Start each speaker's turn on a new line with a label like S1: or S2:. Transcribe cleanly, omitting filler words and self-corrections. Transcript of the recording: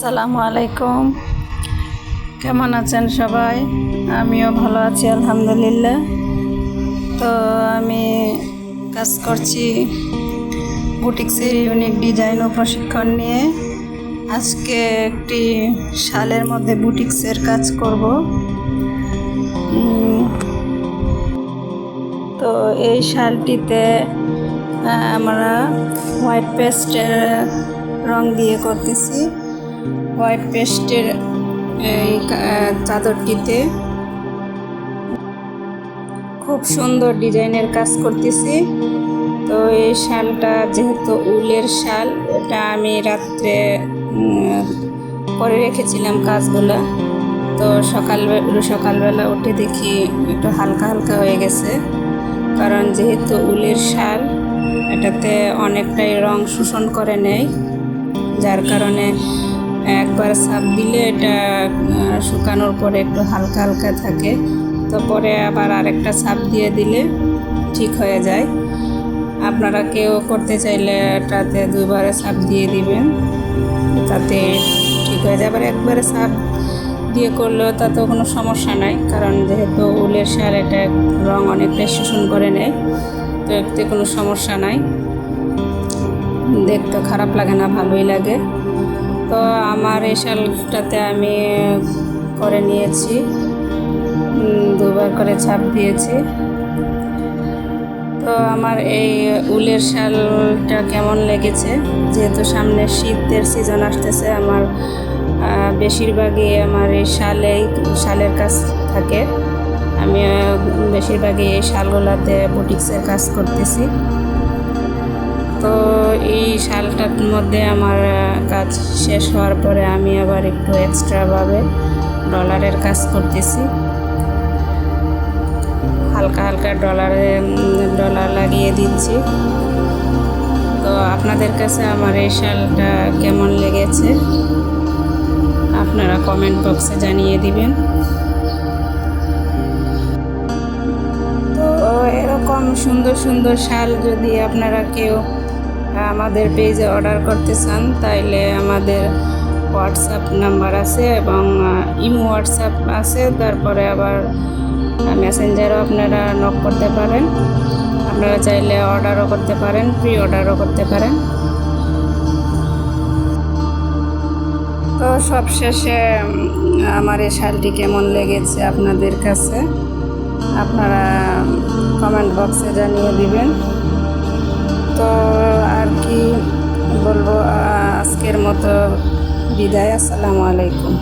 S1: আসসালামু আলাইকুম। কেমন আছেন সবাই? আমিও ভালো আছি আলহামদুলিল্লাহ। তো আমি কাজ করছি বুটিক্সের ইউনিক ডিজাইন ও প্রশিক্ষণ নিয়ে। আজকে একটি শালের মধ্যে বুটিক্সের কাজ করব। তো এই শালটিতে আমরা হোয়াইট পেস্টের রং দিয়ে করতেছি। হোয়াইট পেস্টের এই চাদরটিতে খুব সুন্দর ডিজাইনের কাজ করতেছি। তো এই শালটা যেহেতু উলের শাল, এটা আমি রাত্রে করে রেখেছিলাম কাজগুলো। তো সকালবেলা উঠে দেখি একটু হালকা হালকা হয়ে গেছে, কারণ যেহেতু উলের শাল এটাতে অনেকটাই রং শোষণ করে নেয়, যার কারণে একবার ছাপ দিলে এটা শুকানোর পরে একটু হালকা হালকা থাকে। তো পরে আবার আরেকটা ছাপ দিয়ে দিলে ঠিক হয়ে যায়। আপনারা কেউ করতে চাইলে এটাতে দুইবারে ছাপ দিয়ে দিবেন, তাতে ঠিক হয়ে যায়। আবার একবারে ছাপ দিয়ে করলেও তাতেও কোনো সমস্যা নাই, কারণ যেহেতু উলের শাল এটা রং অনেকটাই শোষণ করে নেয়। তো এতে কোনো সমস্যা নাই, দেখতে খারাপ লাগে না, ভালোই লাগে। তো আমার এই শালটাতে আমি করে নিয়েছি, দুবার করে ছাপ দিয়েছি। তো আমার এই উলের শালটা কেমন লেগেছে, যেহেতু সামনে শীতের সিজন আসতেছে, আমার বেশিরভাগই আমার এই শালের কাজ থাকে। আমি বেশিরভাগই এই শালগুলাতে বুটিক্সের কাজ করতেছি। তো এই শালটার মধ্যে আমার কাজ শেষ হওয়ার পরে আমি আবার একটু এক্সট্রাভাবে ডলারের কাজ করতেছি। হালকা হালকা ডলার লাগিয়ে দিচ্ছি। তো আপনাদের কাছে আমার এই শালটা কেমন লেগেছে আপনারা কমেন্ট বক্সে জানিয়ে দিবেন। তো এরকম সুন্দর সুন্দর শাল যদি আপনারা কেউ আমাদের পেজে অর্ডার করতে চান, তাইলে আমাদের হোয়াটসঅ্যাপ নাম্বার আছে এবং ইমো হোয়াটসঅ্যাপ আছে, তারপরে আবার মেসেঞ্জারও আপনারা নক করতে পারেন। আপনারা চাইলে অর্ডারও করতে পারেন, প্রি অর্ডারও করতে পারেন। তো সবশেষে আমার এই শালটি কেমন লেগেছে আপনাদের কাছে আপনারা কমেন্ট বক্সে জানিয়ে দিবেন। তো আর কি বলবো, আজকের মতো বিদায়। আসসালামু আলাইকুম।